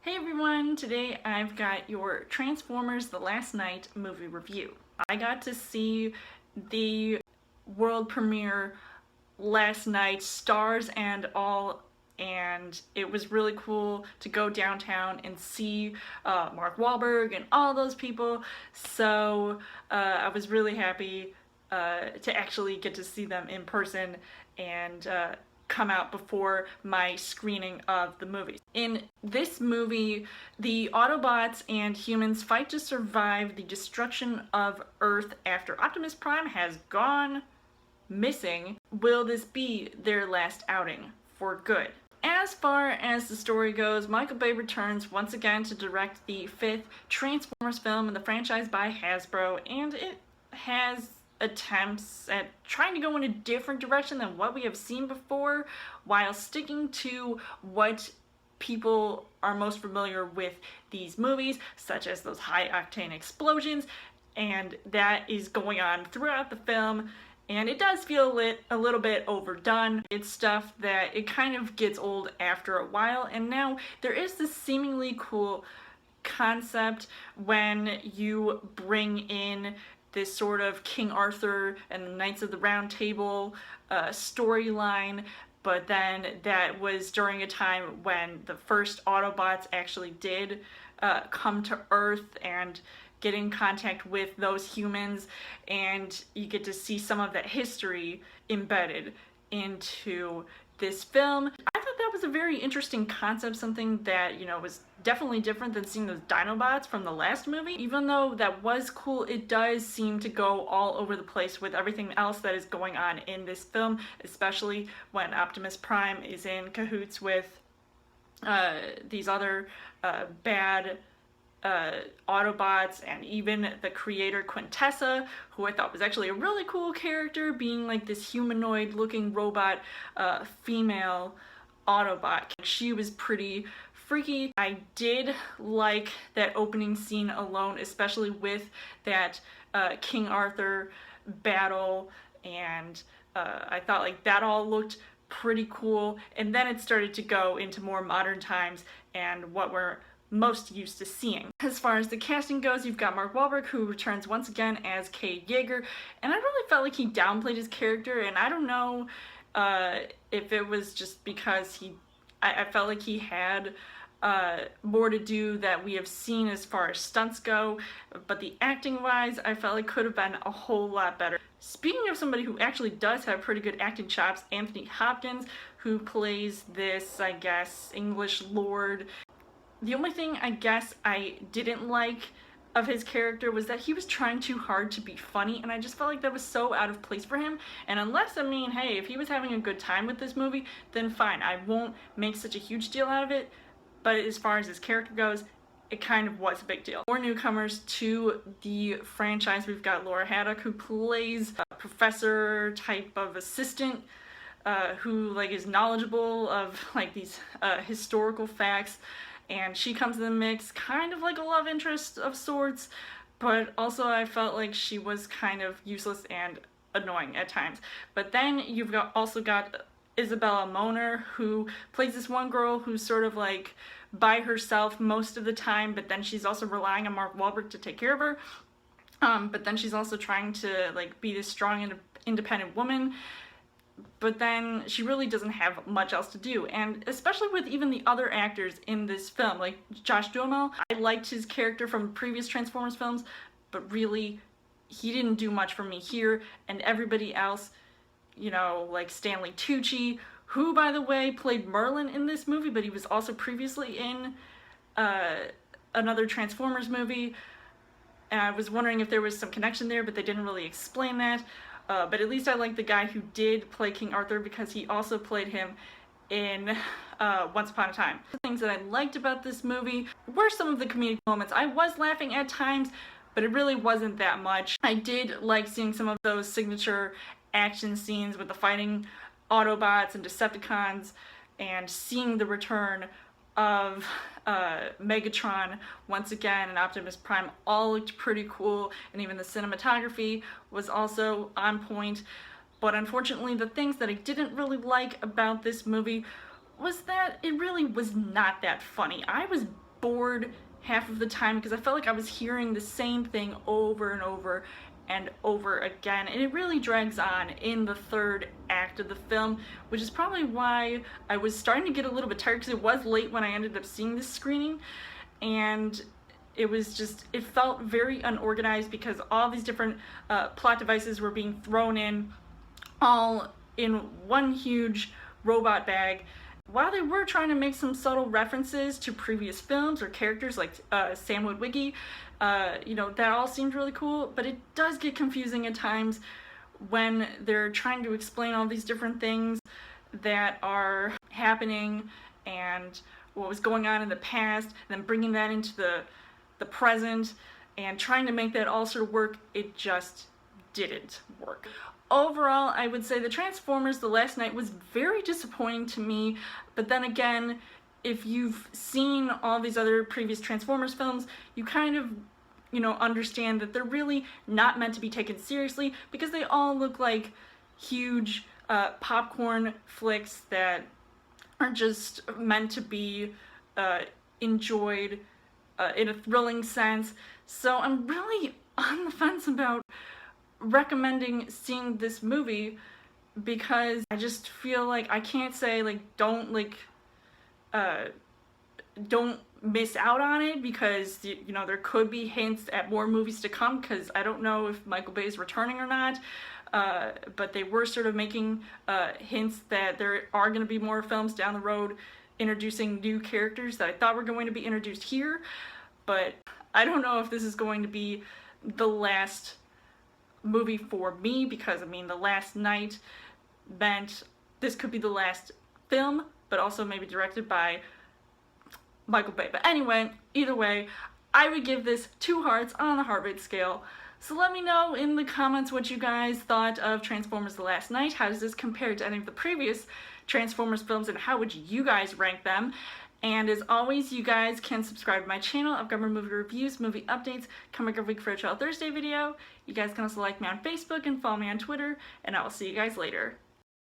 Hey everyone, today I've got your Transformers The Last Knight movie review. I got to see the world premiere last night, stars and all, and it was really cool to go downtown and see Mark Wahlberg and all those people, so I was really happy to actually get to see them in person and come out before my screening of the movie. In this movie, the Autobots and humans fight to survive the destruction of Earth after Optimus Prime has gone missing. Will this be their last outing for good? As far as the story goes, Michael Bay returns once again to direct the fifth Transformers film in the franchise by Hasbro, and it has attempts at trying to go in a different direction than what we have seen before, while sticking to what people are most familiar with these movies, such as those high-octane explosions, and that is going on throughout the film. And it does feel a little bit overdone. It's stuff that it kind of gets old after a while, and now there is this seemingly cool concept when you bring in this sort of King Arthur and the Knights of the Round Table storyline, but then that was during a time when the first Autobots actually did come to Earth and get in contact with those humans, and you get to see some of that history embedded into this film. I thought that was a very interesting concept, something that, was definitely different than seeing those Dinobots from the last movie. Even though that was cool, it does seem to go all over the place with everything else that is going on in this film, especially when Optimus Prime is in cahoots with these other bad Autobots, and even the creator Quintessa, who I thought was actually a really cool character, being like this humanoid looking robot female Autobot. She was pretty freaky. I did like that opening scene alone, especially with that King Arthur battle, and I thought like that all looked pretty cool. And then it started to go into more modern times and what we're most used to seeing. As far as the casting goes, you've got Mark Wahlberg, who returns once again as Cade Yeager, and I really felt like he downplayed his character, and I don't know if it was just because I felt like he had more to do that we have seen as far as stunts go, but the acting wise, I felt like could have been a whole lot better. Speaking of somebody who actually does have pretty good acting chops, Anthony Hopkins, who plays this, I guess, English lord. The only thing I guess I didn't like of his character was that he was trying too hard to be funny, and I just felt like that was so out of place for him. And unless, I mean, hey, if he was having a good time with this movie, then fine, I won't make such a huge deal out of it, but as far as his character goes, it kind of was a big deal. More newcomers to the franchise. We've got Laura Haddock, who plays a professor type of assistant who like is knowledgeable of like these historical facts, and she comes in the mix kind of like a love interest of sorts, but also I felt like she was kind of useless and annoying at times. But then you've also got Isabella Moner, who plays this one girl who's sort of like by herself most of the time, but then she's also relying on Mark Wahlberg to take care of her. But then she's also trying to like be this strong and independent woman, but then she really doesn't have much else to do. And especially with even the other actors in this film, like Josh Duhamel, I liked his character from previous Transformers films, but really he didn't do much for me here. And everybody else, like Stanley Tucci, who by the way played Merlin in this movie, but he was also previously in another Transformers movie, and I was wondering if there was some connection there, but they didn't really explain that. But at least I like the guy who did play King Arthur, because he also played him in Once Upon a Time. The things that I liked about this movie were some of the comedic moments. I was laughing at times, but it really wasn't that much. I did like seeing some of those signature action scenes with the fighting Autobots and Decepticons, and seeing the return of Megatron once again and Optimus Prime all looked pretty cool, and even the cinematography was also on point. But unfortunately, the things that I didn't really like about this movie was that it really was not that funny. I was bored half of the time because I felt like I was hearing the same thing over and over and over again, and it really drags on in the third act of the film, which is probably why I was starting to get a little bit tired, because it was late when I ended up seeing this screening, and it was just, it felt very unorganized because all these different plot devices were being thrown in all in one huge robot bag. While they were trying to make some subtle references to previous films or characters like Sam Witwicky, you know, that all seemed really cool, but it does get confusing at times when they're trying to explain all these different things that are happening and what was going on in the past, and then bringing that into the present and trying to make that all sort of work. It just didn't work. Overall, I would say the Transformers: The Last Knight was very disappointing to me, but then again, if you've seen all these other previous Transformers films, you kind of, you know, understand that they're really not meant to be taken seriously because they all look like huge popcorn flicks that are just meant to be enjoyed in a thrilling sense. So I'm really on the fence about recommending seeing this movie because I just feel like I can't say like don't miss out on it, because you know, there could be hints at more movies to come, because I don't know if Michael Bay is returning or not, but they were sort of making hints that there are going to be more films down the road introducing new characters that I thought were going to be introduced here, but I don't know if this is going to be the last movie for me, because I mean, The Last Knight meant this could be the last film, but also maybe directed by Michael Bay. But anyway, either way, I would give this 2 hearts on the heart rate scale. So let me know in the comments what you guys thought of Transformers: The Last Knight. How does this compare to any of the previous Transformers films, and how would you guys rank them? And as always, you guys can subscribe to my channel. I've got more movie reviews, movie updates coming every week for a Child Thursday video. You guys can also like me on Facebook and follow me on Twitter, and I will see you guys later.